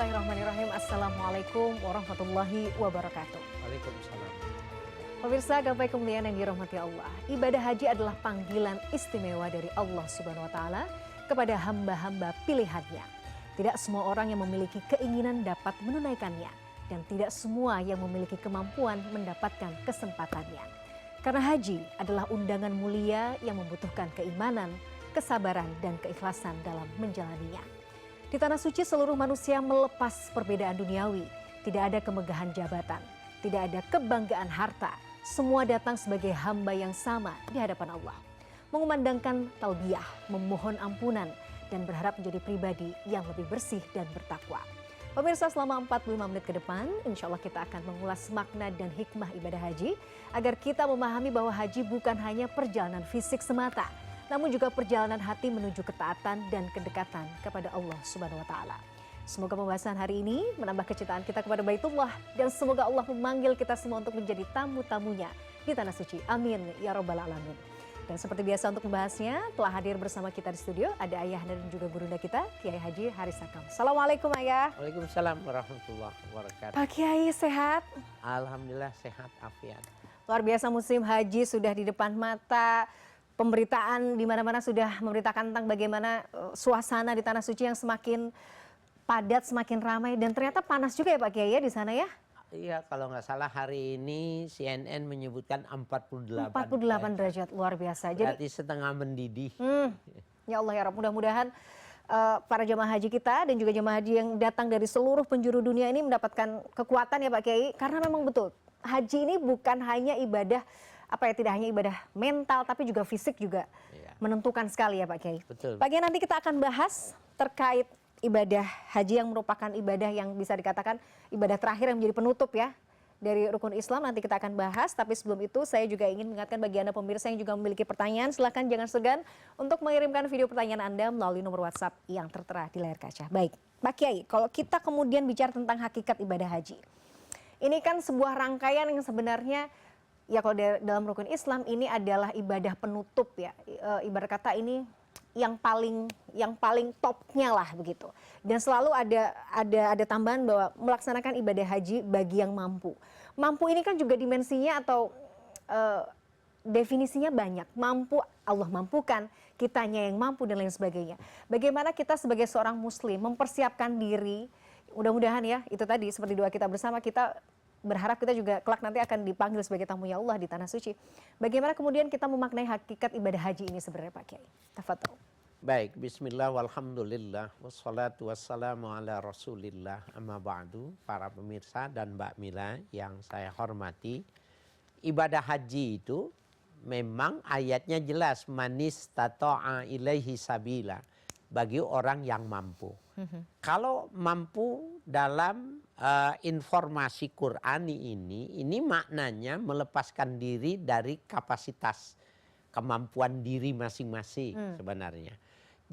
Bismillahirrahmanirrahim. Assalamualaikum warahmatullahi wabarakatuh. Waalaikumsalam. Pemirsa gapai kemuliaan yang dirahmati Allah. Ibadah haji adalah panggilan istimewa dari Allah Subhanahu wa taala kepada hamba-hamba pilihannya. Tidak semua orang yang memiliki keinginan dapat menunaikannya dan tidak semua yang memiliki kemampuan mendapatkan kesempatannya. Karena haji adalah undangan mulia yang membutuhkan keimanan, kesabaran dan keikhlasan dalam menjalaninya. Di tanah suci seluruh manusia melepas perbedaan duniawi. Tidak ada kemegahan jabatan, tidak ada kebanggaan harta. Semua datang sebagai hamba yang sama di hadapan Allah. Mengumandangkan talbiyah, memohon ampunan, dan berharap menjadi pribadi yang lebih bersih dan bertakwa. Pemirsa, selama 45 menit ke depan, insya Allah kita akan mengulas makna dan hikmah ibadah haji, agar kita memahami bahwa haji bukan hanya perjalanan fisik semata, namun juga perjalanan hati menuju ketaatan dan kedekatan kepada Allah Subhanahu wa taala. Semoga pembahasan hari ini menambah kecintaan kita kepada Baitullah dan semoga Allah memanggil kita semua untuk menjadi tamu-tamunya di tanah suci. Amin ya rabbal alamin. Dan seperti biasa untuk membahasnya telah hadir bersama kita di studio ada ayah dan juga gurunda kita Kiai Haji Haris Sakam. Assalamualaikum ayah. Waalaikumsalam warahmatullahi wabarakatuh. Pak Kiai sehat? Alhamdulillah sehat afiat. Luar biasa, musim haji sudah di depan mata. Pemberitaan di mana-mana sudah memberitakan tentang bagaimana suasana di tanah suci yang semakin padat, semakin ramai dan ternyata panas juga ya Pak Kiai ya di sana ya? Iya, kalau nggak salah hari ini CNN menyebutkan 48 derajat, luar biasa. Berarti setengah mendidih. Ya Allah ya Rabb, mudah-mudahan para jemaah haji kita dan juga jemaah haji yang datang dari seluruh penjuru dunia ini mendapatkan kekuatan ya Pak Kiai, karena memang betul haji ini bukan hanya ibadah tidak hanya ibadah mental tapi juga fisik juga menentukan sekali ya Pak Kiai. Betul. Pagi nanti kita akan bahas terkait ibadah haji yang merupakan ibadah yang bisa dikatakan ibadah terakhir yang menjadi penutup ya dari rukun Islam. Nanti kita akan bahas, tapi sebelum itu saya juga ingin mengingatkan bagi Anda pemirsa yang juga memiliki pertanyaan, silakan jangan segan untuk mengirimkan video pertanyaan Anda melalui nomor WhatsApp yang tertera di layar kaca. Baik, Pak Kiai, kalau kita kemudian bicara tentang hakikat ibadah haji, ini kan sebuah rangkaian yang sebenarnya ya kalau dalam rukun Islam ini adalah ibadah penutup ya, ibarat kata ini yang paling topnya lah begitu. Dan selalu ada tambahan bahwa melaksanakan ibadah haji bagi yang mampu. Mampu ini kan juga dimensinya atau definisinya banyak. Mampu Allah mampukan, kitanya yang mampu dan lain sebagainya. Bagaimana kita sebagai seorang muslim mempersiapkan diri, mudah-mudahan ya itu tadi seperti doa kita bersama, kita berharap kita juga kelak nanti akan dipanggil sebagai tamunya Allah di tanah suci. Bagaimana kemudian kita memaknai hakikat ibadah haji ini sebenarnya Pak Kiai? Tafadhol. Baik, bismillah walhamdulillah wassalatu wassalamu ala rasulillah amma ba'du. Para pemirsa dan Mbak Mila yang saya hormati, ibadah haji itu memang ayatnya jelas, manis tata'a ilaihi sabila, bagi orang yang mampu. Kalau mampu dalam informasi Qur'ani ini maknanya melepaskan diri dari kapasitas kemampuan diri masing-masing sebenarnya.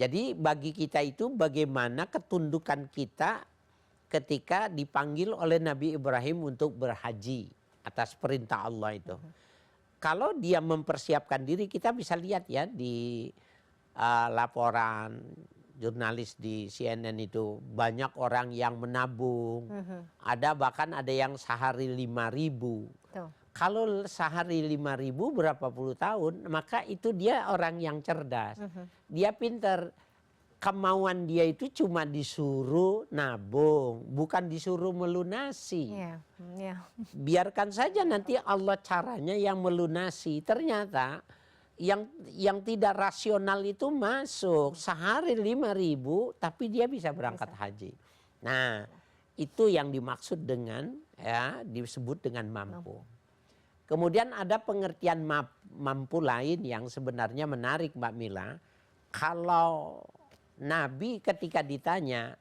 Jadi bagi kita itu bagaimana ketundukan kita ketika dipanggil oleh Nabi Ibrahim untuk berhaji atas perintah Allah itu. Kalau dia mempersiapkan diri, kita bisa lihat ya di laporan jurnalis di CNN itu banyak orang yang menabung, bahkan ada yang sehari 5.000. Kalau sehari 5.000 berapa puluh tahun, maka itu dia orang yang cerdas, dia pintar. Kemauan dia itu cuma disuruh nabung, bukan disuruh melunasi. Biarkan saja nanti Allah caranya yang melunasi. Ternyata yang tidak rasional itu masuk sehari 5.000 tapi dia bisa berangkat haji. Nah, itu yang dimaksud dengan ya disebut dengan mampu. Kemudian ada pengertian mampu lain yang sebenarnya menarik Mbak Mila. Kalau Nabi ketika ditanya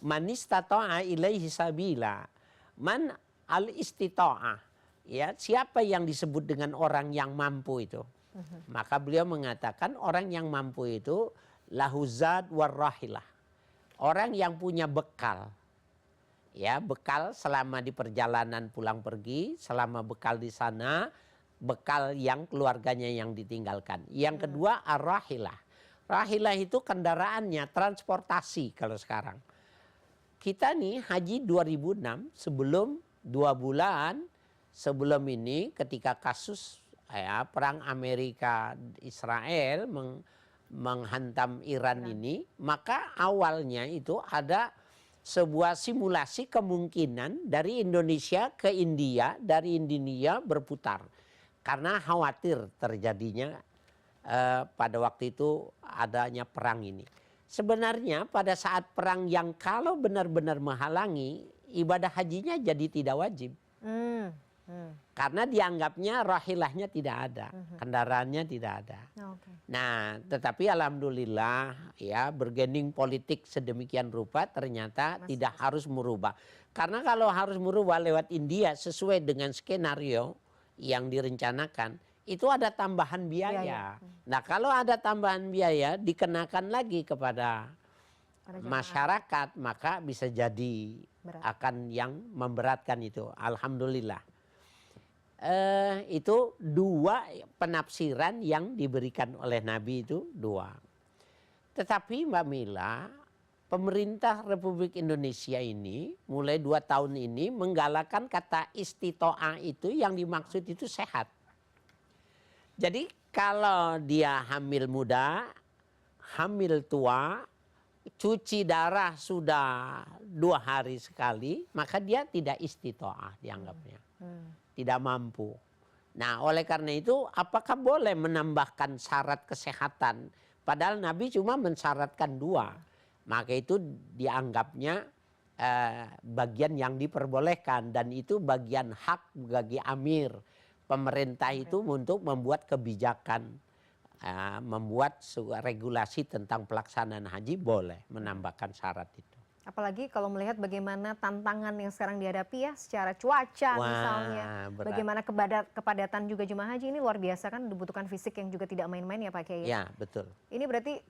man istata'a ilaihi sabila, man al istita'ah, ya siapa yang disebut dengan orang yang mampu itu? Maka beliau mengatakan orang yang mampu itu lahuzad warrahilah. Orang yang punya bekal. Ya, bekal selama di perjalanan pulang pergi, selama bekal di sana, bekal yang keluarganya yang ditinggalkan. Yang kedua arrahilah. Rahilah itu kendaraannya, transportasi kalau sekarang. kita nih haji 2006 sebelum 2 bulan sebelum ini ketika kasus perang Amerika Israel menghantam Iran ini, maka awalnya itu ada sebuah simulasi kemungkinan dari Indonesia ke India, dari India berputar. Karena khawatir terjadinya pada waktu itu adanya perang ini. Sebenarnya pada saat perang yang kalau benar-benar menghalangi, ibadah hajinya jadi tidak wajib. Karena dianggapnya rahilahnya tidak ada, kendaraannya tidak ada. Nah, tetapi alhamdulillah ya bergening politik sedemikian rupa ternyata tidak harus merubah. Karena kalau harus merubah lewat India sesuai dengan skenario yang direncanakan, itu ada tambahan biaya. Nah, kalau ada tambahan biaya dikenakan lagi kepada masyarakat, maka bisa jadi akan yang memberatkan itu. Alhamdulillah. Itu 2 penafsiran yang diberikan oleh Nabi itu 2. Tetapi Mbak Mila, pemerintah Republik Indonesia ini mulai 2 tahun ini menggalakkan kata istito'ah itu yang dimaksud itu sehat. Jadi kalau dia hamil muda, hamil tua, cuci darah sudah 2 hari sekali, maka dia tidak istito'ah dianggapnya. Tidak mampu. Nah, oleh karena itu apakah boleh menambahkan syarat kesehatan? Padahal Nabi cuma mensyaratkan 2. Maka itu dianggapnya bagian yang diperbolehkan. Dan itu bagian hak bagi amir. Pemerintah itu untuk membuat kebijakan. Membuat regulasi tentang pelaksanaan haji boleh menambahkan syarat itu. Apalagi kalau melihat bagaimana tantangan yang sekarang dihadapi ya secara cuaca misalnya. Berat. Bagaimana kepadatan juga jemaah haji ini luar biasa kan, dibutuhkan fisik yang juga tidak main-main ya Pak Kiai. Ya, betul. Ini berarti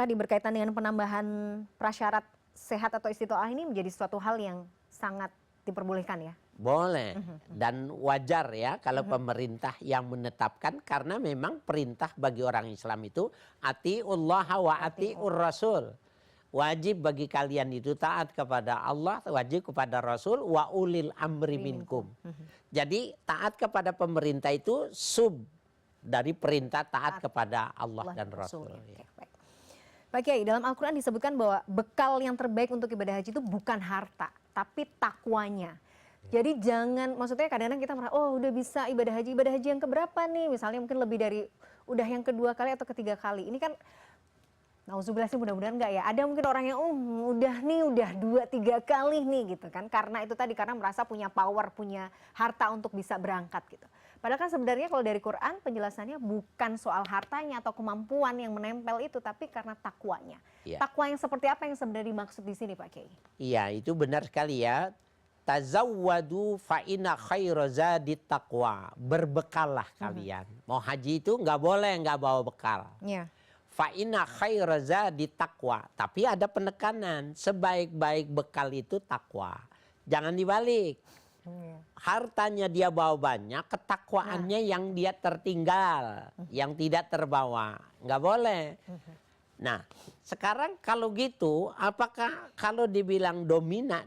tadi berkaitan dengan penambahan prasyarat sehat atau istitoah ini menjadi suatu hal yang sangat diperbolehkan ya? Boleh dan wajar ya kalau pemerintah yang menetapkan, karena memang perintah bagi orang Islam itu atiullah wa atiur rasul. Wajib bagi kalian itu taat kepada Allah, wajib kepada Rasul, wa ulil amri minkum. Jadi taat kepada pemerintah itu sub dari perintah taat kepada Allah dan Rasul. Ya. Pak Kiai, dalam Al-Quran disebutkan bahwa bekal yang terbaik untuk ibadah haji itu bukan harta, tapi takwanya. Jadi jangan, maksudnya kadang-kadang kita merasa, oh udah bisa ibadah haji yang keberapa nih? Misalnya mungkin lebih dari, udah yang kedua kali atau ketiga kali. Ini kan nauzubillah sih, mudah-mudahan enggak ya. Ada mungkin orang yang udah 2-3 kali nih gitu kan. Karena itu tadi, karena merasa punya power, punya harta untuk bisa berangkat gitu. Padahal kan sebenarnya kalau dari Quran penjelasannya bukan soal hartanya atau kemampuan yang menempel itu, tapi karena takwanya. Ya. Takwa yang seperti apa yang sebenarnya dimaksud di sini Pak Kiai? Iya, itu benar sekali ya. Tazawwadu fa inna khairu zadit taqwa. Berbekallah kalian. Mau haji itu nggak boleh nggak bawa bekal. Iya. Fa inna khairu zadit taqwa. Tapi ada penekanan, sebaik-baik bekal itu takwa. Jangan dibalik. Hartanya dia bawa banyak, ketakwaannya yang dia tertinggal, yang tidak terbawa. Nggak boleh. Nah, sekarang kalau gitu, apakah kalau dibilang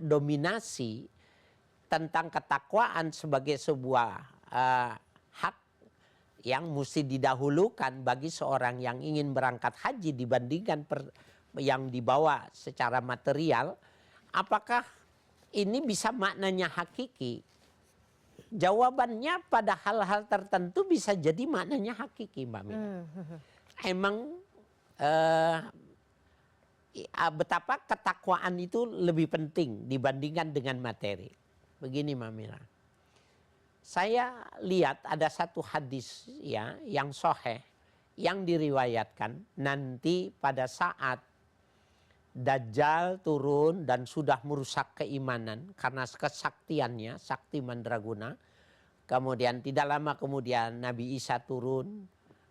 dominasi tentang ketakwaan sebagai sebuah hak yang mesti didahulukan bagi seorang yang ingin berangkat haji dibandingkan yang dibawa secara material, apakah ini bisa maknanya hakiki? Jawabannya pada hal-hal tertentu bisa jadi maknanya hakiki, Mbak Mila. Emang betapa ketakwaan itu lebih penting dibandingkan dengan materi. Begini Mbak Mila, saya lihat ada satu hadis ya yang sahih yang diriwayatkan nanti pada saat Dajjal turun dan sudah merusak keimanan karena kesaktiannya, sakti mandraguna. Kemudian tidak lama kemudian Nabi Isa turun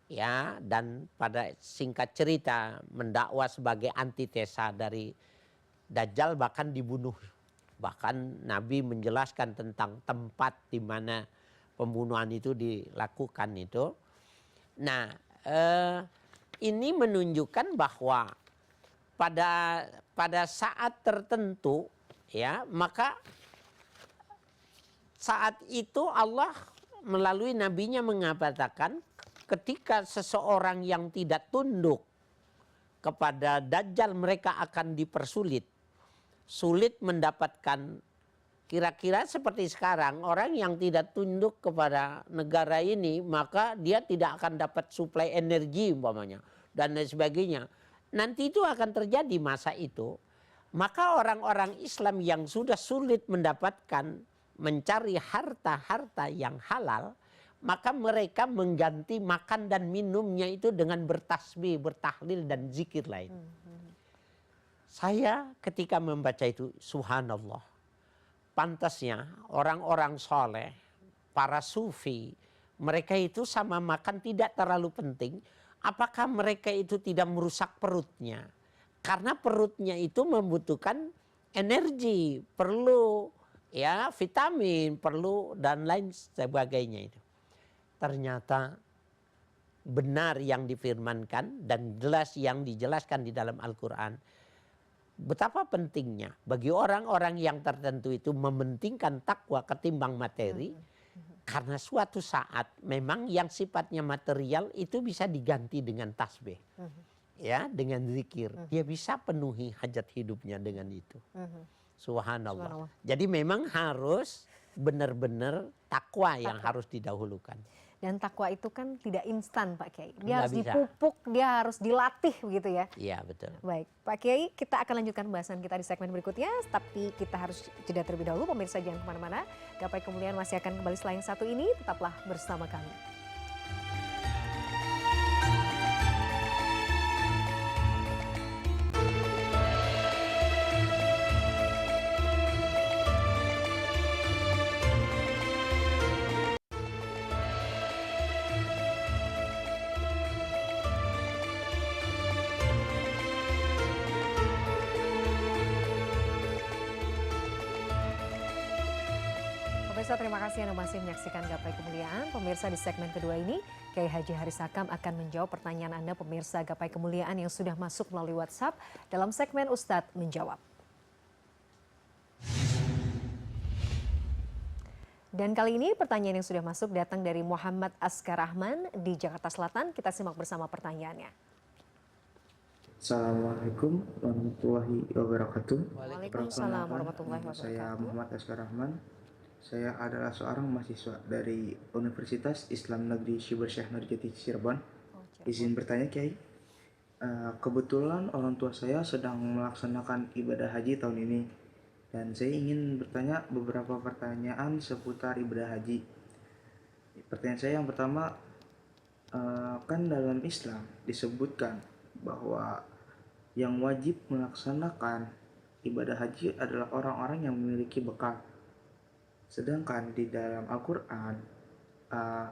ya, dan pada singkat cerita mendakwa sebagai antitesa dari Dajjal, bahkan dibunuh. Bahkan Nabi menjelaskan tentang tempat di mana pembunuhan itu dilakukan itu. Nah, ini menunjukkan bahwa pada saat tertentu ya, maka saat itu Allah melalui nabinya mengatakan ketika seseorang yang tidak tunduk kepada Dajjal mereka akan dipersulit. Sulit mendapatkan, kira-kira seperti sekarang orang yang tidak tunduk kepada negara ini maka dia tidak akan dapat suplai energi umpamanya dan lain sebagainya. Nanti itu akan terjadi masa itu. Maka orang-orang Islam yang sudah sulit mendapatkan mencari harta-harta yang halal, maka mereka mengganti makan dan minumnya itu dengan bertasbih, bertahlil dan zikir lain. Saya ketika membaca itu, subhanallah, pantasnya orang-orang soleh, para sufi, mereka itu sama makan tidak terlalu penting. Apakah mereka itu tidak merusak perutnya? Karena perutnya itu membutuhkan energi, perlu ya vitamin, perlu dan lain sebagainya itu. Ternyata benar yang difirmankan dan jelas yang dijelaskan di dalam Al-Quran. Betapa pentingnya bagi orang-orang yang tertentu itu mementingkan takwa ketimbang materi. Karena suatu saat memang yang sifatnya material itu bisa diganti dengan tasbih. Ya, dengan zikir. Dia bisa penuhi hajat hidupnya dengan itu. Subhanallah. Jadi memang harus benar-benar takwa yang harus didahulukan. Dan takwa itu kan tidak instan Pak Kiai. Dia harus bisa. dipupuk, dia harus dilatih begitu ya. Iya betul. Baik, Pak Kiai, kita akan lanjutkan bahasan kita di segmen berikutnya. Tapi kita harus jeda terlebih dahulu. Pemirsa jangan kemana-mana. Gapai Kemuliaan masih akan kembali setelah yang satu ini. Tetaplah bersama kami. Pemirsa, terima kasih Anda masih menyaksikan Gapai Kemuliaan. Pemirsa, di segmen kedua ini, Kiai Haji Haris Hakam akan menjawab pertanyaan Anda pemirsa Gapai Kemuliaan yang sudah masuk melalui WhatsApp dalam segmen Ustadz Menjawab. Dan kali ini pertanyaan yang sudah masuk datang dari Muhammad Askar Rahman di Jakarta Selatan. Kita simak bersama pertanyaannya. Assalamualaikum warahmatullahi wabarakatuh. Waalaikumsalam warahmatullahi wabarakatuh. Saya Muhammad Askar Rahman. Saya adalah seorang mahasiswa dari Universitas Islam Negeri Syibur Syekh Nurjati Cirebon. Izin bertanya Kiai, kebetulan orang tua saya sedang melaksanakan ibadah haji tahun ini. Dan saya ingin bertanya beberapa pertanyaan seputar ibadah haji. Pertanyaan saya yang pertama, kan dalam Islam disebutkan bahwa yang wajib melaksanakan ibadah haji adalah orang-orang yang memiliki bekal. Sedangkan di dalam Al-Quran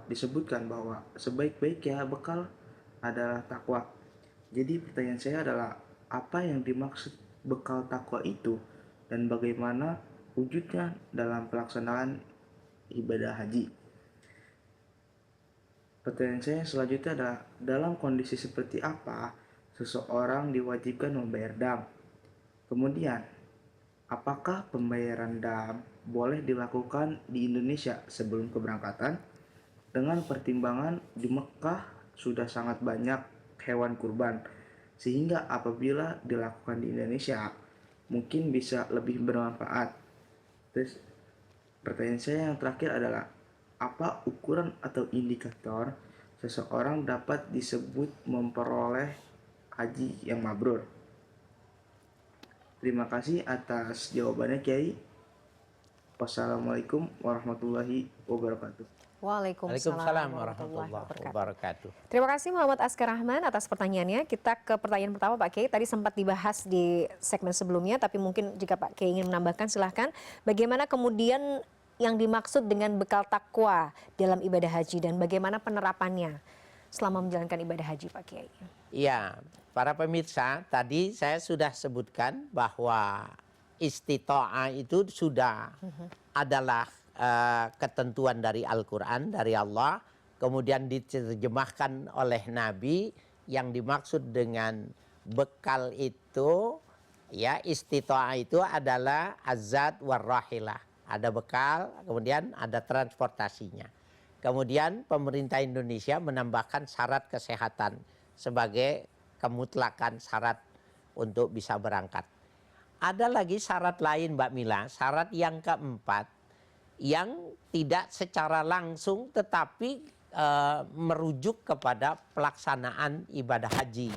disebutkan bahwa sebaik-baiknya bekal adalah takwa. Jadi pertanyaan saya adalah apa yang dimaksud bekal takwa itu dan bagaimana wujudnya dalam pelaksanaan ibadah haji. Pertanyaan saya selanjutnya adalah dalam kondisi seperti apa seseorang diwajibkan membayar dam? Kemudian, apakah pembayaran dam boleh dilakukan di Indonesia sebelum keberangkatan? Dengan pertimbangan di Mekah sudah sangat banyak hewan kurban, sehingga apabila dilakukan di Indonesia mungkin bisa lebih bermanfaat. Terus pertanyaan saya yang terakhir adalah apa ukuran atau indikator seseorang dapat disebut memperoleh haji yang mabrur? Terima kasih atas jawabannya Kiai. Wassalamualaikum warahmatullahi wabarakatuh. Waalaikumsalam warahmatullahi wabarakatuh. Terima kasih Muhammad Askar Rahman atas pertanyaannya. Kita ke pertanyaan pertama Pak Kiai. Tadi sempat dibahas di segmen sebelumnya, tapi mungkin jika Pak Kiai ingin menambahkan silahkan. Bagaimana kemudian yang dimaksud dengan bekal takwa dalam ibadah haji dan bagaimana penerapannya selama menjalankan ibadah haji Pak Kiai? Iya, para pemirsa, tadi saya sudah sebutkan bahwa istita'ah itu sudah adalah ketentuan dari Al-Quran, dari Allah, kemudian diterjemahkan oleh Nabi yang dimaksud dengan Bekal itu ya istitoah itu adalah azad warrahilah. Ada bekal, kemudian ada transportasinya. Kemudian pemerintah Indonesia menambahkan syarat kesehatan sebagai kemutlakan syarat untuk bisa berangkat. Ada lagi syarat lain Mbak Mila, syarat yang keempat yang tidak secara langsung tetapi merujuk kepada pelaksanaan ibadah haji.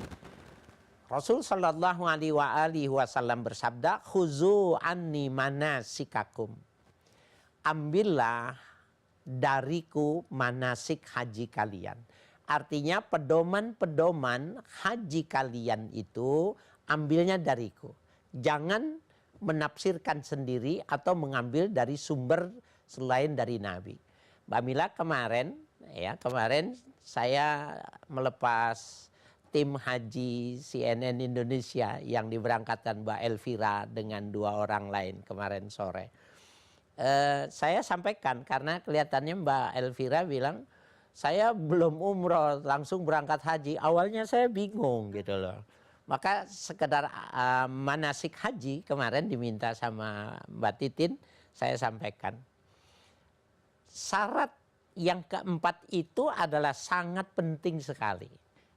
Rasul sallallahu alaihi wasallam bersabda, "Khuzu anni manasikakum." Ambillah dariku manasik haji kalian. Artinya pedoman-pedoman haji kalian itu ambilnya dariku. Jangan menafsirkan sendiri atau mengambil dari sumber selain dari Nabi. Mbak Mila kemarin saya melepas tim haji CNN Indonesia yang diberangkatkan Mbak Elvira dengan 2 orang lain kemarin sore. Saya sampaikan karena kelihatannya Mbak Elvira bilang, saya belum umroh langsung berangkat haji. Awalnya saya bingung gitu loh. Maka sekedar manasik haji kemarin diminta sama Mbak Titin, saya sampaikan. Syarat yang keempat itu adalah sangat penting sekali.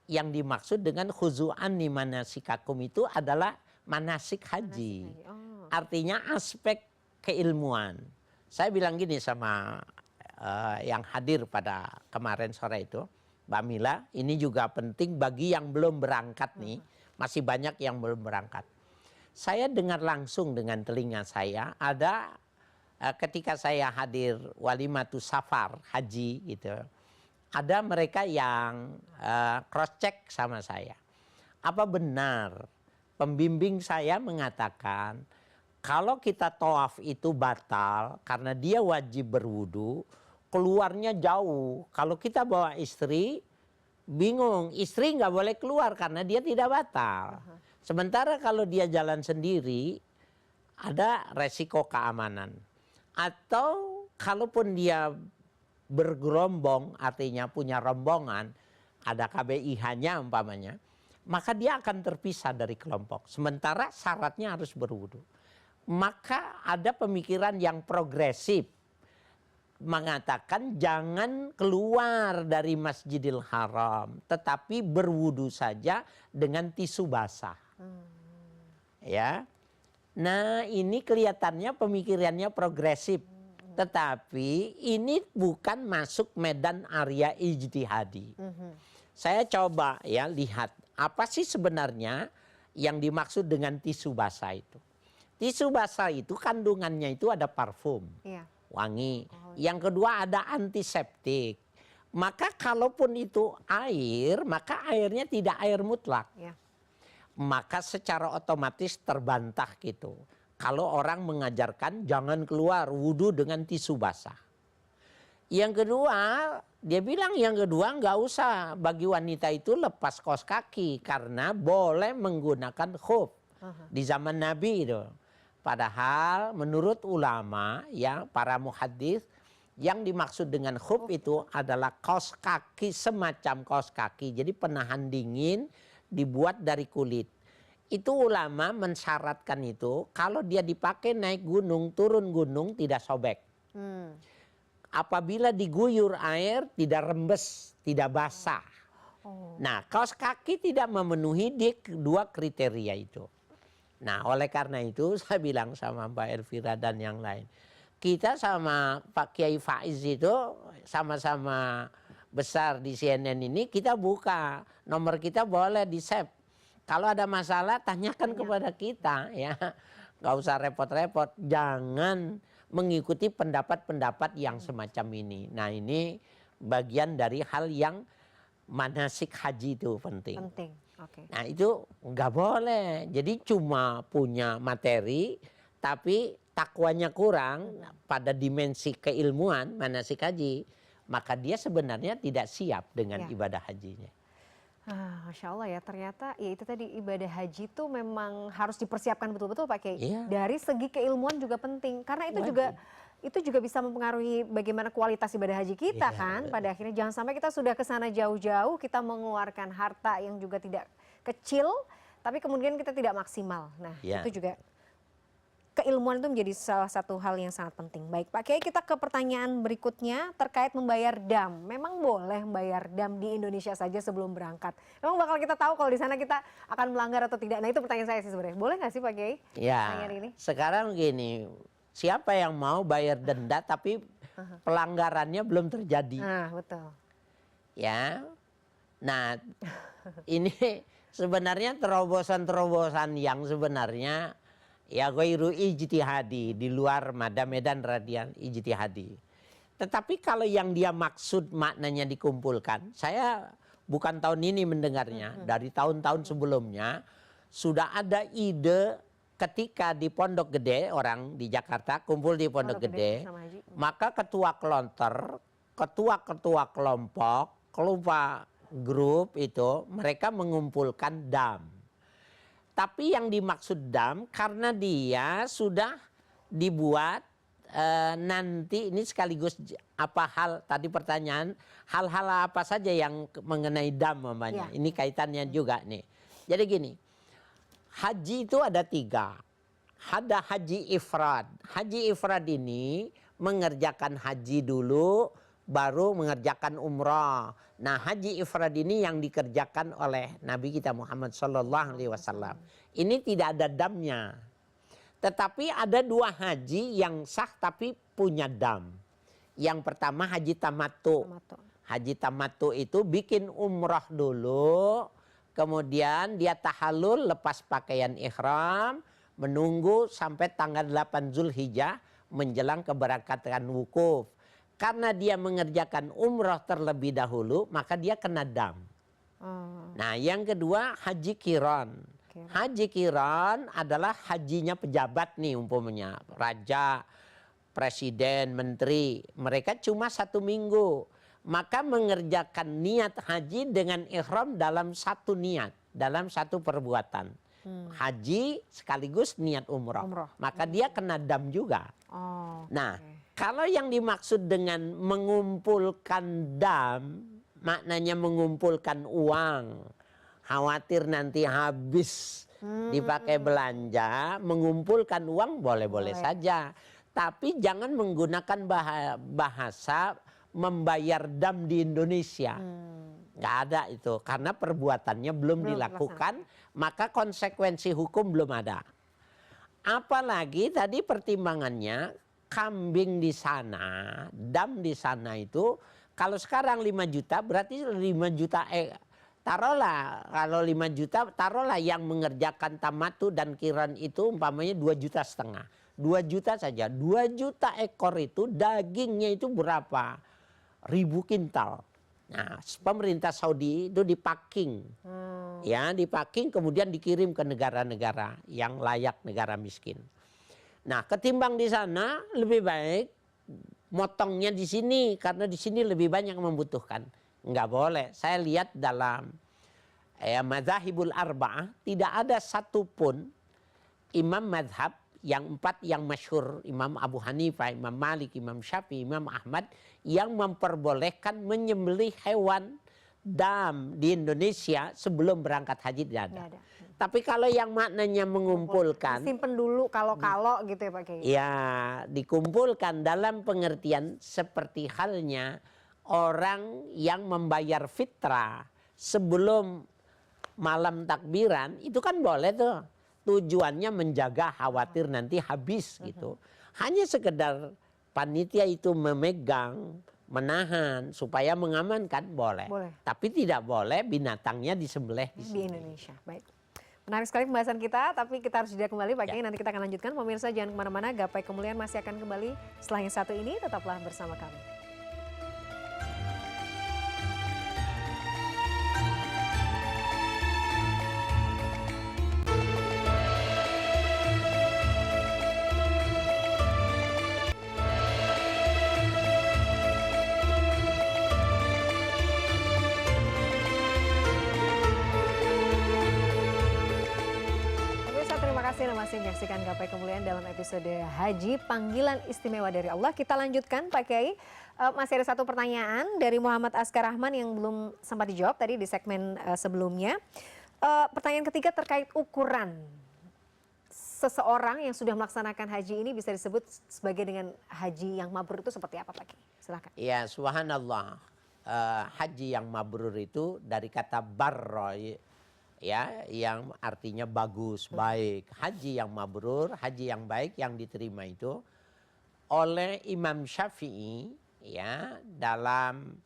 Yang dimaksud dengan khuzu'an ni manasikakum itu adalah manasik haji. Artinya aspek keilmuan. Saya bilang gini sama yang hadir pada kemarin sore itu, Mbak Mila, ini juga penting bagi yang belum berangkat nih. Masih banyak yang belum berangkat. Saya dengar langsung dengan telinga saya, ada ketika saya hadir walimatu safar haji gitu, ada mereka yang cross check sama saya. Apa benar pembimbing saya mengatakan kalau kita tawaf itu batal karena dia wajib berwudu, keluarnya jauh. Kalau kita bawa istri, bingung, istri nggak boleh keluar karena dia tidak batal. Sementara kalau dia jalan sendiri, ada resiko keamanan. Atau kalaupun dia bergerombong, artinya punya rombongan, ada KBIH-nya umpamanya, maka dia akan terpisah dari kelompok. Sementara syaratnya harus berwudu. Maka ada pemikiran yang progresif, mengatakan jangan keluar dari Masjidil Haram, tetapi berwudu saja dengan tisu basah. Ya, nah ini kelihatannya pemikirannya progresif, tetapi ini bukan masuk medan area ijtihadi. Saya coba ya lihat apa sih sebenarnya yang dimaksud dengan tisu basah itu. Tisu basah itu kandungannya itu ada parfum. Iya. Wangi. Yang kedua ada antiseptik. Maka kalaupun itu air, maka airnya tidak air mutlak. Ya. Maka secara otomatis terbantah gitu. Kalau orang mengajarkan jangan keluar wudu dengan tisu basah. Yang kedua, dia bilang yang kedua nggak usah bagi wanita itu lepas kaos kaki karena boleh menggunakan khuf di zaman Nabi itu. Padahal menurut ulama ya para muhadis yang dimaksud dengan khuf itu adalah kaos kaki semacam kaos kaki. Jadi penahan dingin dibuat dari kulit. Itu ulama mensyaratkan itu kalau dia dipakai naik gunung turun gunung tidak sobek. Apabila diguyur air tidak rembes, tidak basah. Nah kaos kaki tidak memenuhi dua kriteria itu. Nah oleh karena itu saya bilang sama Mbak Elvira dan yang lain. Kita sama Pak Kiai Faiz itu sama-sama besar di CNN ini kita buka. Nomor kita boleh di save. Kalau ada masalah tanyakan kepada kita ya. Gak usah repot-repot. Jangan mengikuti pendapat-pendapat yang semacam ini. Nah ini bagian dari hal yang manasik haji itu penting. Okay. Nah itu nggak boleh. Jadi cuma punya materi tapi takwanya kurang pada dimensi keilmuan manasik haji. Maka dia sebenarnya tidak siap dengan ibadah hajinya. Masya Allah ya, ternyata ya itu tadi ibadah haji itu memang harus dipersiapkan betul-betul Pak Kiai. Dari segi keilmuan juga penting karena itu juga bisa mempengaruhi bagaimana kualitas ibadah haji kita kan. Pada akhirnya jangan sampai kita sudah ke sana jauh-jauh kita mengeluarkan harta yang juga tidak kecil tapi kemudian kita tidak maksimal. Nah, Ya. itu juga keilmuan itu menjadi salah satu hal yang sangat penting. Baik, Pak Kiai, kita ke pertanyaan berikutnya terkait membayar dam. Memang boleh membayar dam di Indonesia saja sebelum berangkat? Memang bakal kita tahu kalau di sana kita akan melanggar atau tidak. Nah, itu pertanyaan saya sih sebenarnya. Boleh nggak sih Pak Kiai? Ya, Pertanyaan ini. sekarang gini, siapa yang mau bayar denda tapi pelanggarannya belum terjadi? Nah, betul. Ya, nah ini sebenarnya terobosan-terobosan yang sebenarnya ya ghairu ijtihadi, di luar medan radian ijtihadi. Tetapi kalau yang dia maksud maknanya dikumpulkan, saya bukan tahun ini mendengarnya, dari tahun-tahun sebelumnya sudah ada ide ketika di Pondok Gede, orang di Jakarta kumpul di Pondok Gede, bersama Haji. maka ketua klonter, ketua-ketua kelompok, kelompok grup itu mereka mengumpulkan dam. Tapi yang dimaksud dam karena dia sudah dibuat nanti ini sekaligus apa hal tadi pertanyaan hal-hal apa saja yang mengenai dam namanya. Ya. Ini kaitannya juga nih. Jadi gini, haji itu ada 3. Ada haji ifrad. Haji ifrad ini mengerjakan haji dulu baru mengerjakan umrah. Nah, haji ifrad ini yang dikerjakan oleh Nabi kita Muhammad SAW. Ini tidak ada damnya. Tetapi ada 2 haji yang sah tapi punya dam. Yang pertama haji tamattu. Haji tamattu itu bikin umrah dulu, kemudian dia tahallul lepas pakaian ihram, menunggu sampai tanggal 8 Zulhijjah menjelang keberangkatan wukuf. Karena dia mengerjakan umrah terlebih dahulu, maka dia kena dam. Nah, yang kedua haji qiran. Haji qiran adalah hajinya pejabat nih umpamanya. Raja, presiden, menteri. Mereka cuma 1 minggu. Maka mengerjakan niat haji dengan ihram dalam 1 niat. Dalam 1 perbuatan. Haji sekaligus niat umrah. Maka dia kena dam juga. Nah, kalau yang dimaksud dengan mengumpulkan dam, maknanya mengumpulkan uang. Khawatir nanti habis dipakai belanja, mengumpulkan uang boleh-boleh saja. Tapi jangan menggunakan bahasa membayar dam di Indonesia. Nggak ada itu, karena perbuatannya belum dilakukan, maka konsekuensi hukum belum ada. Apalagi tadi pertimbangannya, kambing di sana, dam di sana itu, kalau sekarang 5 juta berarti 5 juta, taruhlah kalau 5 juta, taruhlah yang mengerjakan tamattu dan qiran itu umpamanya 2,5 juta. 2 juta saja, 2 juta ekor itu dagingnya itu berapa? 1.000 kintal. Nah, pemerintah Saudi itu dipacking. Ya, dipacking kemudian dikirim ke negara-negara yang layak, negara miskin. Nah, ketimbang di sana lebih baik motongnya di sini karena di sini lebih banyak membutuhkan. Enggak boleh. Saya lihat dalam madzhabul arba'ah tidak ada satupun imam madhab yang 4 yang masyhur, Imam Abu Hanifah, Imam Malik, Imam Syafi'i, Imam Ahmad, yang memperbolehkan menyembelih hewan dam di Indonesia sebelum berangkat haji tidak ada. Tapi kalau yang maknanya mengumpulkan, simpen dulu kalau gitu ya Pak Kiai. ya dikumpulkan dalam pengertian seperti halnya orang yang membayar fitrah sebelum malam takbiran, itu kan boleh tuh. Tujuannya menjaga khawatir nanti habis gitu. Hanya sekedar panitia itu memegang, menahan supaya mengamankan boleh. Tapi tidak boleh binatangnya disembelih di Indonesia. Baik. Menarik sekali pembahasan kita, tapi kita harus jeda kembali Pak Kiai. Nanti kita akan lanjutkan. Pemirsa jangan kemana-mana, Gapai Kemuliaan masih akan kembali setelah yang satu ini. Tetaplah bersama kami. Terima kasih menyaksikan Gapai Kemuliaan dalam episode Haji Panggilan Istimewa dari Allah. Kita lanjutkan Pak Kiai. Masih ada satu pertanyaan dari Muhammad Askar Rahman yang belum sempat dijawab tadi di segmen sebelumnya. Pertanyaan ketiga terkait ukuran seseorang yang sudah melaksanakan haji ini bisa disebut sebagai dengan haji yang mabrur itu seperti apa Pak Kiai? Silakan. Ya, subhanallah. Haji yang mabrur itu dari kata barra, ya, yang artinya bagus, baik. Haji yang mabrur, haji yang baik yang diterima itu oleh Imam Syafi'i, ya, dalam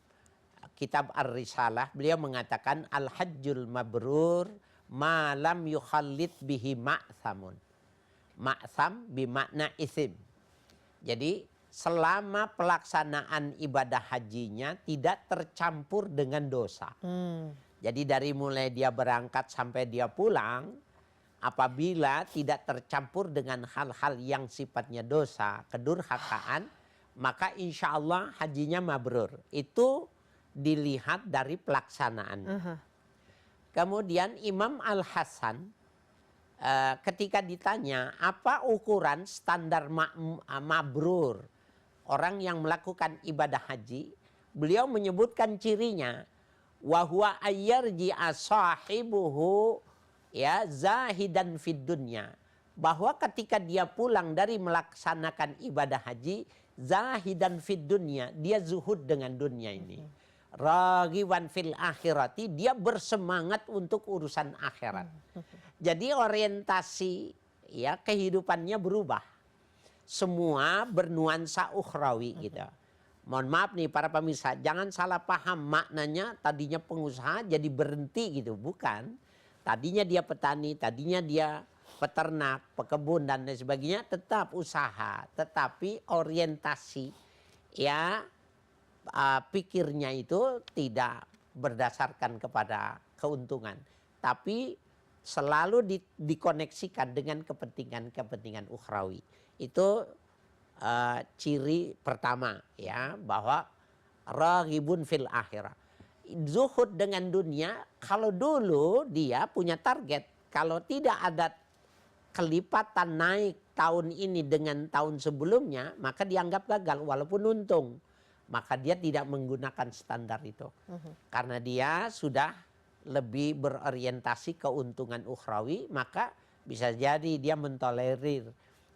kitab Ar-Risalah beliau mengatakan al-hajjul mabrur ma lam yukhallid bihi ma'thamun. Ma'tham bimakna isim. Jadi selama pelaksanaan ibadah hajinya tidak tercampur dengan dosa. Jadi dari mulai dia berangkat sampai dia pulang, apabila tidak tercampur dengan hal-hal yang sifatnya dosa, kedurhakaan, maka insya Allah hajinya mabrur. Itu dilihat dari pelaksanaan. Kemudian Imam Al-Hasan ketika ditanya apa ukuran standar mabrur orang yang melakukan ibadah haji, beliau menyebutkan cirinya wa huwa ayyarji'a sahibuhu ya zahidan fid dunya, bahwa ketika dia pulang dari melaksanakan ibadah haji zahidan fid dunya, dia zuhud dengan dunia ini, raghiban fil akhirati, dia bersemangat untuk urusan akhirat. Jadi orientasi ya kehidupannya berubah. Semua bernuansa ukhrawi gitu. Mohon maaf nih para pemirsa, jangan salah paham maknanya tadinya pengusaha jadi berhenti gitu, bukan. Tadinya dia petani, tadinya dia peternak, pekebun dan lain sebagainya, tetap usaha, tetapi orientasi ya pikirnya itu tidak berdasarkan kepada keuntungan, tapi selalu dikoneksikan dengan kepentingan ukhrawi. Itu ciri pertama ya, bahwa raghibun fil akhirah. Zuhud dengan dunia, kalau dulu dia punya target, kalau tidak ada kelipatan naik tahun ini dengan tahun sebelumnya, maka dianggap gagal walaupun untung. Maka dia tidak menggunakan standar itu. Karena dia sudah lebih berorientasi keuntungan ukhrawi, maka bisa jadi dia mentolerir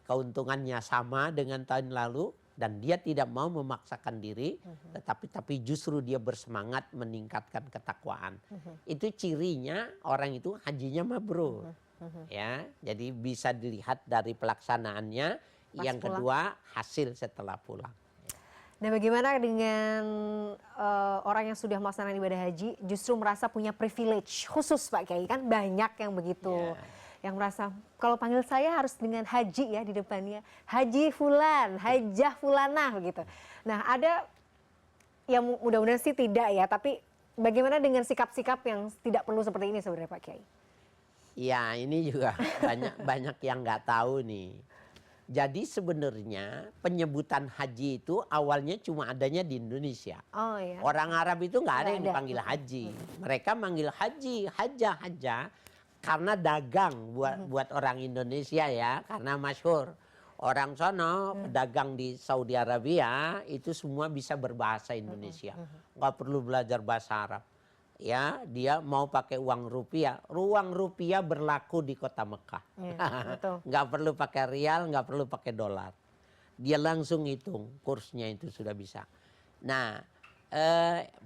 keuntungannya sama dengan tahun lalu dan dia tidak mau memaksakan diri, tapi justru dia bersemangat meningkatkan ketakwaan. Itu cirinya orang itu hajinya mabrur. Ya, jadi bisa dilihat dari pelaksanaannya. Yang kedua, hasil setelah pulang. Nah, bagaimana dengan orang yang sudah melaksanakan ibadah haji justru merasa punya privilege khusus Pak Kiai, kan banyak yang begitu, yang merasa kalau panggil saya harus dengan haji ya di depannya, haji fulan, hajah fulanah begitu. Nah, ada yang mudah-mudahan sih tidak ya, tapi bagaimana dengan sikap-sikap yang tidak perlu seperti ini sebenarnya Pak Kiai? Ya, ini juga banyak yang nggak tahu nih. Jadi sebenarnya penyebutan haji itu awalnya cuma adanya di Indonesia. Oh, ya. Orang Arab itu nggak ada yang dipanggil haji. Mereka manggil haji, hajah karena dagang buat orang Indonesia ya, karena masyhur. Orang sono pedagang di Saudi Arabia itu semua bisa berbahasa Indonesia, nggak perlu belajar bahasa Arab. Ya, dia mau pakai uang rupiah berlaku di kota Mekah. Nggak perlu pakai rial, nggak perlu pakai dolar. Dia langsung hitung kursnya, itu sudah bisa. Nah,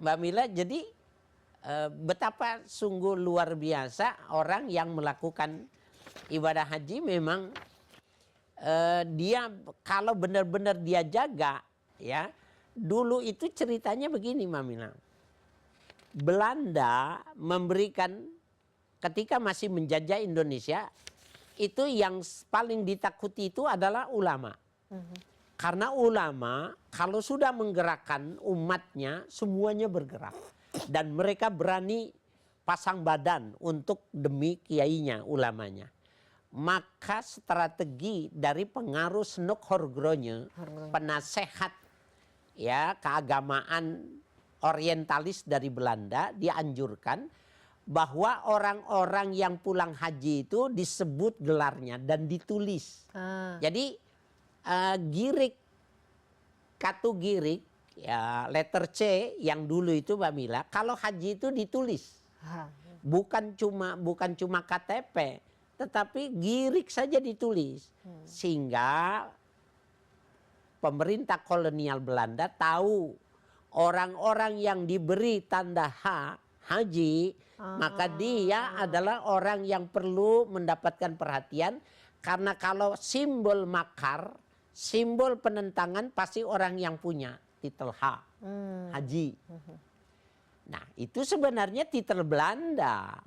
Mbak Mila, jadi betapa sungguh luar biasa orang yang melakukan ibadah haji. Memang dia kalau benar-benar dia jaga ya. Dulu itu ceritanya begini Mbak Mila. Belanda memberikan ketika masih menjajah Indonesia, itu yang paling ditakuti itu adalah ulama. Karena ulama kalau sudah menggerakkan umatnya semuanya bergerak. Dan mereka berani pasang badan untuk demi kiainya, ulamanya. Maka strategi dari pengaruh Snok Horgronya, penasehat ya keagamaan orientalis dari Belanda, dianjurkan bahwa orang-orang yang pulang haji itu disebut gelarnya dan ditulis. Jadi girik, katu girik, ya letter C yang dulu itu Mbak Mila, kalau haji itu ditulis. bukan cuma KTP, tetapi girik saja ditulis. Sehingga pemerintah kolonial Belanda tahu orang-orang yang diberi tanda haji, maka dia adalah orang yang perlu mendapatkan perhatian. Karena kalau simbol makar, simbol penentangan, pasti orang yang punya titel haji. Nah, itu sebenarnya titel Belanda.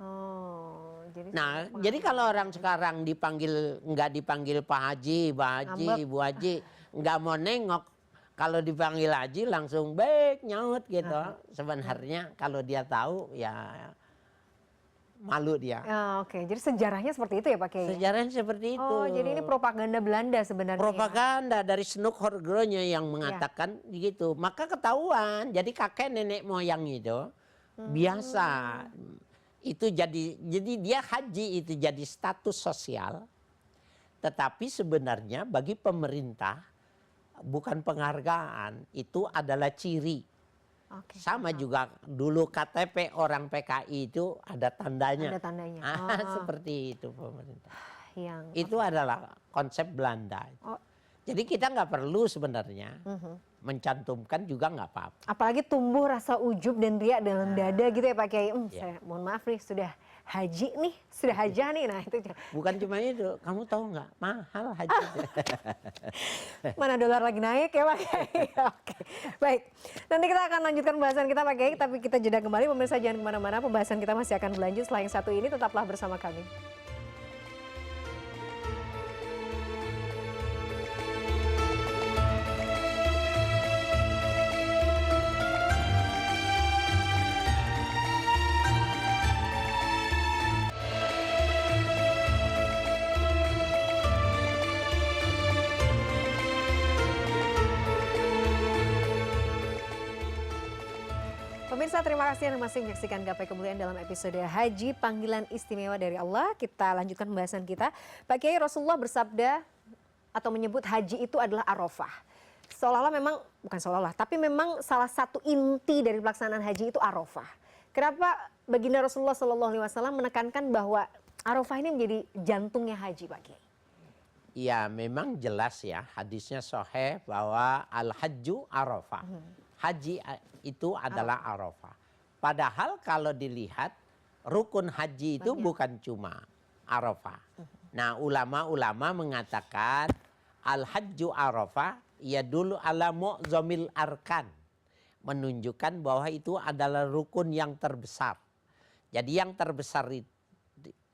Jadi kalau orang sekarang nggak dipanggil Pak Haji, Mbak Haji, Ibu Haji, nggak mau nengok. Kalau dipanggil Haji langsung baik nyaut gitu. Sebenarnya kalau dia tahu ya malu dia. Oke, jadi sejarahnya seperti itu ya Pak Kiai? Sejarahnya seperti itu. Oh, jadi ini propaganda Belanda sebenarnya. Propaganda dari Snoek Horgronya yang mengatakan gitu. Maka ketahuan. Jadi kakek nenek moyang itu biasa. Itu jadi dia haji itu jadi status sosial. Tetapi sebenarnya bagi pemerintah bukan penghargaan, itu adalah ciri. Sama juga dulu KTP orang PKI itu ada tandanya. Ada tandanya. Seperti itu pemerintah. Itu adalah konsep Belanda. Jadi kita nggak perlu sebenarnya mencantumkan juga nggak apa-apa. Apalagi tumbuh rasa ujub dan riak dalam dada gitu ya Pak Kiai. Saya mohon maaf nih sudah haji nih, sudah hajah nih. Nah itu bukan cuma itu, kamu tahu nggak mahal haji. Mana dolar lagi naik ya Pak Kiai. Oke, baik. Nanti kita akan lanjutkan pembahasan kita Pak Kiai, tapi kita jeda kembali. Pemirsa jangan kemana-mana, pembahasan kita masih akan berlanjut. Setelah yang satu ini tetaplah bersama kami. Pemirsa, terima kasih Anda masih menyaksikan Gapai Kemuliaan dalam episode Haji Panggilan Istimewa dari Allah. Kita lanjutkan pembahasan kita. Pak Kiai, Rasulullah bersabda atau menyebut haji itu adalah Arafah. Seolah-olah memang, bukan seolah-olah, tapi memang salah satu inti dari pelaksanaan haji itu Arafah. Kenapa baginda Rasulullah SAW menekankan bahwa Arafah ini menjadi jantungnya haji Pak Kiai? Ya memang jelas ya, hadisnya sahih bahwa al-hajju Arafah. Haji itu adalah Arafah. Padahal kalau dilihat rukun haji itu bukan cuma Arafah. Nah ulama-ulama mengatakan al-hajju Arafah ya dulu ala mu'zamil arkan. Menunjukkan bahwa itu adalah rukun yang terbesar. Jadi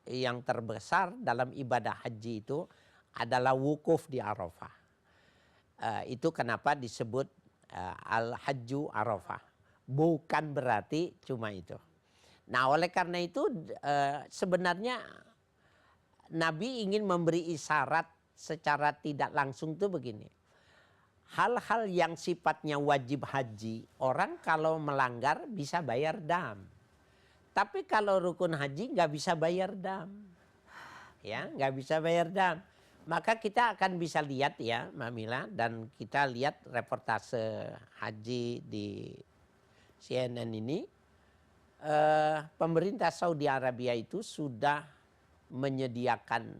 yang terbesar dalam ibadah haji itu adalah wukuf di Arafah. Itu kenapa disebut al-hajju Arafah. Bukan berarti cuma itu. Nah oleh karena itu sebenarnya Nabi ingin memberi isyarat secara tidak langsung tuh begini. Hal-hal yang sifatnya wajib haji, orang kalau melanggar bisa bayar dam. Tapi kalau rukun haji nggak bisa bayar dam. Ya, nggak bisa bayar dam. Maka kita akan bisa lihat ya Mbak Mila, dan kita lihat reportase haji di CNN ini. Pemerintah Saudi Arabia itu sudah menyediakan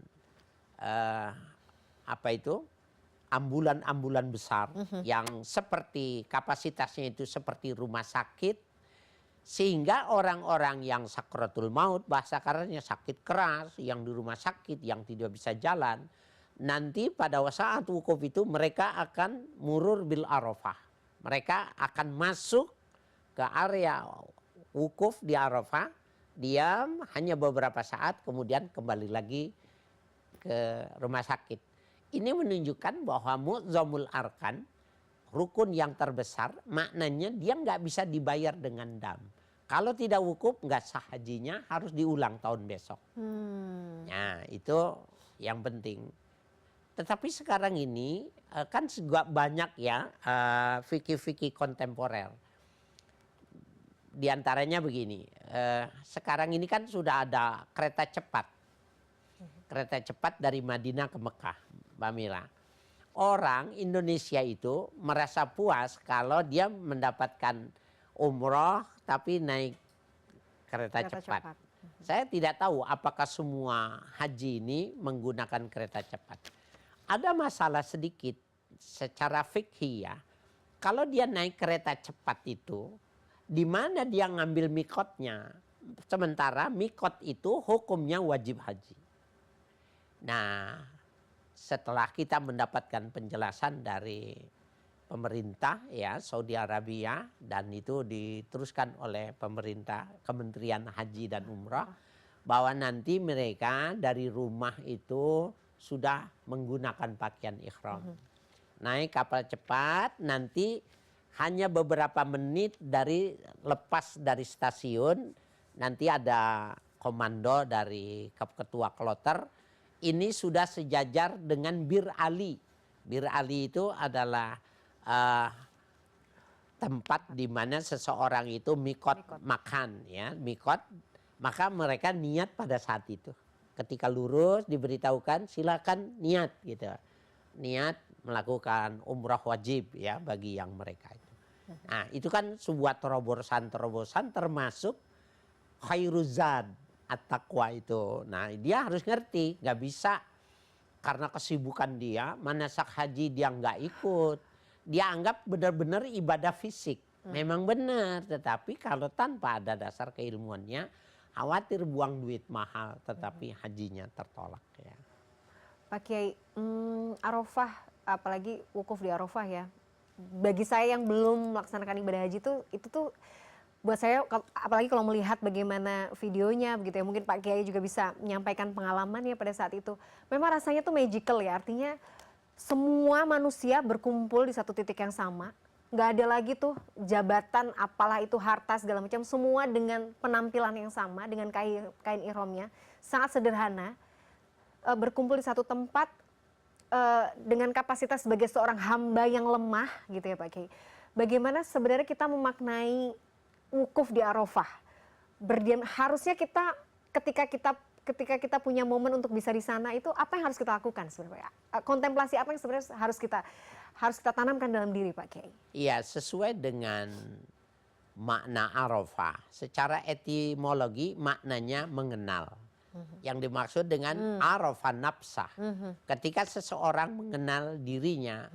ambulan-ambulan besar yang seperti kapasitasnya itu seperti rumah sakit, sehingga orang-orang yang sakratul maut, bahasa kasarnya sakit keras, yang di rumah sakit, yang tidak bisa jalan, nanti pada saat wukuf itu mereka akan murur bil Arafah. Mereka akan masuk ke area wukuf di Arafah, diam hanya beberapa saat, kemudian kembali lagi ke rumah sakit. Ini menunjukkan bahwa mu'zamul arkan, rukun yang terbesar, maknanya dia nggak bisa dibayar dengan dam. Kalau tidak wukuf nggak sah hajinya, harus diulang tahun besok. Nah itu yang penting. Tetapi sekarang ini kan juga banyak ya fikih-fikih kontemporer. Di antaranya begini, sekarang ini kan sudah ada kereta cepat. Kereta cepat dari Madinah ke Mekah, Mbak Mila. Orang Indonesia itu merasa puas kalau dia mendapatkan umroh tapi naik kereta cepat. Saya tidak tahu apakah semua haji ini menggunakan kereta cepat. Ada masalah sedikit secara fikih ya. Kalau dia naik kereta cepat itu, di mana dia ngambil mikotnya? Sementara mikot itu hukumnya wajib haji. Nah, setelah kita mendapatkan penjelasan dari pemerintah ya Saudi Arabia dan itu diteruskan oleh pemerintah Kementerian Haji dan Umrah bahwa nanti mereka dari rumah itu sudah menggunakan pakaian ihram. Naik kapal cepat nanti hanya beberapa menit dari lepas dari stasiun nanti ada komando dari ketua kloter ini sudah sejajar dengan Bir Ali. Bir Ali itu adalah tempat di mana seseorang itu mikot makan ya mikot, maka mereka niat pada saat itu ketika lurus diberitahukan silakan niat gitu, niat melakukan umrah wajib ya bagi yang mereka itu. Nah itu kan sebuah terobosan termasuk khairuzad at-taqwa itu. Nah dia harus ngerti, nggak bisa karena kesibukan dia manasak haji dia nggak ikut. Dia anggap benar-benar ibadah fisik. Memang benar, tetapi kalau tanpa ada dasar keilmuannya, khawatir buang duit mahal, tetapi hajinya tertolak. Ya. Pak Kiai, Arafah, apalagi wukuf di Arafah ya. Bagi saya yang belum melaksanakan ibadah haji itu tuh buat saya, apalagi kalau melihat bagaimana videonya begitu ya, mungkin Pak Kiai juga bisa menyampaikan pengalamannya pada saat itu. Memang rasanya tuh magical ya, artinya semua manusia berkumpul di satu titik yang sama, nggak ada lagi tuh jabatan apalah itu harta segala macam, semua dengan penampilan yang sama, dengan kain ihramnya sangat sederhana, berkumpul di satu tempat dengan kapasitas sebagai seorang hamba yang lemah gitu ya Pak Kiai. Bagaimana sebenarnya kita memaknai wukuf di Arafah? Berdiam, harusnya kita ketika kita punya momen untuk bisa di sana itu apa yang harus kita lakukan sebenarnya? Kontemplasi apa yang sebenarnya harus kita tanamkan dalam diri Pak Kiai? Iya, sesuai dengan makna Arafah. Secara etimologi maknanya mengenal. Yang dimaksud dengan Arafah nafsah. Ketika seseorang mengenal dirinya,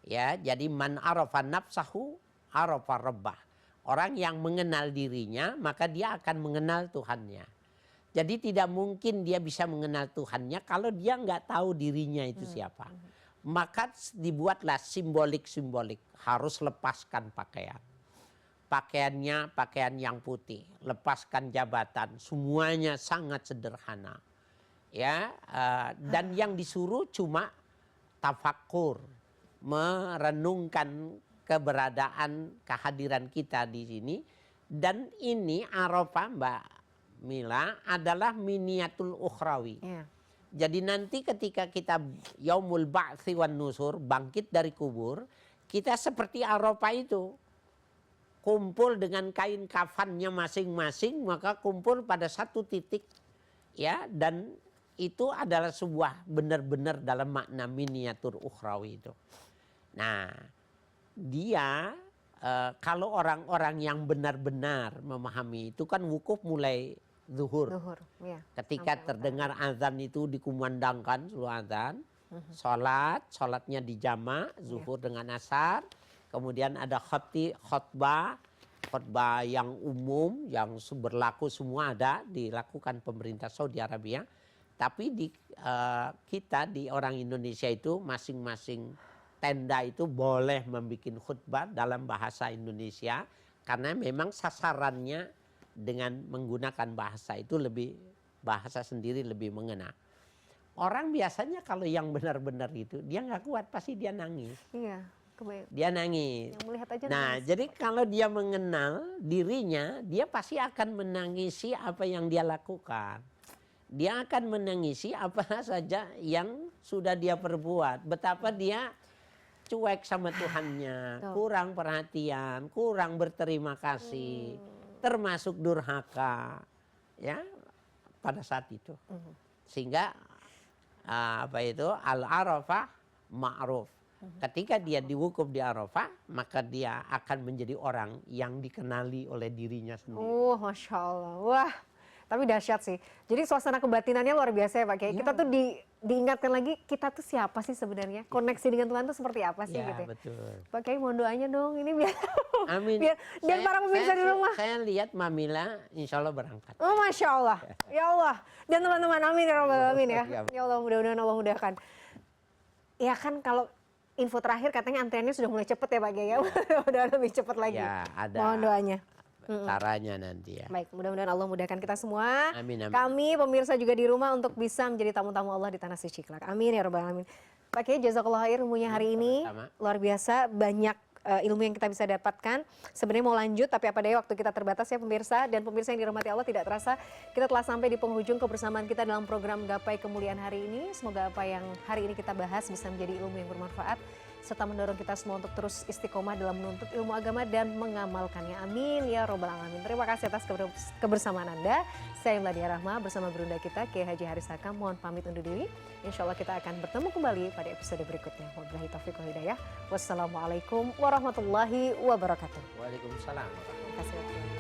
ya, jadi man arafah nafsahu arafah rabbah. Orang yang mengenal dirinya maka dia akan mengenal Tuhannya. Jadi tidak mungkin dia bisa mengenal Tuhannya kalau dia nggak tahu dirinya itu siapa. Maka dibuatlah simbolik-simbolik. Harus lepaskan pakaian. Pakaiannya pakaian yang putih. Lepaskan jabatan. Semuanya sangat sederhana. Ya, dan yang disuruh cuma tafakur. Merenungkan keberadaan kehadiran kita di sini. Dan ini Arafah Mbak Mila adalah miniatul ukhrawi. Yeah. Jadi nanti ketika kita yaumul ba'tsi wan nusur, bangkit dari kubur, kita seperti Arafah itu. Kumpul dengan kain kafannya masing-masing, maka kumpul pada satu titik. Ya, dan itu adalah sebuah benar-benar dalam makna miniatur ukhrawi itu. Nah, dia kalau orang-orang yang benar-benar memahami itu kan wukuf mulai zuhur. Ya, ketika terdengar azan itu dikumandangkan suruh azan, sholatnya dijama zuhur dengan asar, kemudian ada khutbah yang umum yang berlaku semua ada dilakukan pemerintah Saudi Arabia, tapi kita di orang Indonesia itu masing-masing tenda itu boleh membuat khutbah dalam bahasa Indonesia karena memang sasarannya dengan menggunakan bahasa itu bahasa sendiri lebih mengena. Orang biasanya kalau yang benar-benar itu dia nggak kuat pasti dia nangis. Iya, kebayang. Dia nangis. Yang melihat aja nah, nangis. Jadi kalau dia mengenal dirinya, dia pasti akan menangisi apa yang dia lakukan. Dia akan menangisi apa saja yang sudah dia perbuat. Betapa dia cuek sama Tuhannya, kurang perhatian, kurang berterima kasih. Termasuk durhaka ya pada saat itu. Sehingga al-arafah ma'ruf. Ketika dia diwukuf di Arafah, maka dia akan menjadi orang yang dikenali oleh dirinya sendiri. Masya Allah. Wah, Tapi dahsyat sih. Jadi suasana kebatinannya luar biasa ya Pak Kiai. Iya. Kita tuh diingatkan lagi kita tuh siapa sih sebenarnya? Koneksi dengan Tuhan tuh seperti apa sih Ya, gitu ya. betul. Pak Kiai mohon doanya dong ini biar Amin. dan para pemirsa di rumah. Saya lihat Mamila insya Allah berangkat. Oh Masya Allah. Ya Allah. Dan teman-teman amin ya Rabbal Alamin ya. Ya. Ya Allah mudah-mudahan Allah mudahkan. Ya kan kalau info terakhir katanya antriannya sudah mulai cepet ya Pak Kiai ya. Udah lebih cepet lagi. Ya, ada Mohon doanya. caranya nanti ya. Baik, mudah-mudahan Allah mudahkan kita semua. Amin, amin. Kami pemirsa juga di rumah untuk bisa menjadi tamu-tamu Allah di tanah suci kelak. Amin ya Rabbal Alamin. Pak Kiai jazakallah khair ilmunya hari ini. Sama-sama. Luar biasa banyak ilmu yang kita bisa dapatkan. Sebenarnya mau lanjut tapi apa daya waktu kita terbatas ya pemirsa. Dan pemirsa yang dirahmati Allah tidak terasa kita telah sampai di penghujung kebersamaan kita dalam program Gapai Kemuliaan hari ini. Semoga apa yang hari ini kita bahas bisa menjadi ilmu yang bermanfaat serta mendorong kita semua untuk terus istiqomah dalam menuntut ilmu agama dan mengamalkannya. Amin ya Robbal Alamin. Terima kasih atas kebersamaan Anda. Saya Mladia Rahma bersama Berunda kita Kiai Haji Haris Hakam. Mohon pamit undur diri. Insya Allah kita akan bertemu kembali pada episode berikutnya. Wabillahi taufiq wal hidayah. Wassalamualaikum warahmatullahi wabarakatuh. Waalaikumsalam. Terima kasih.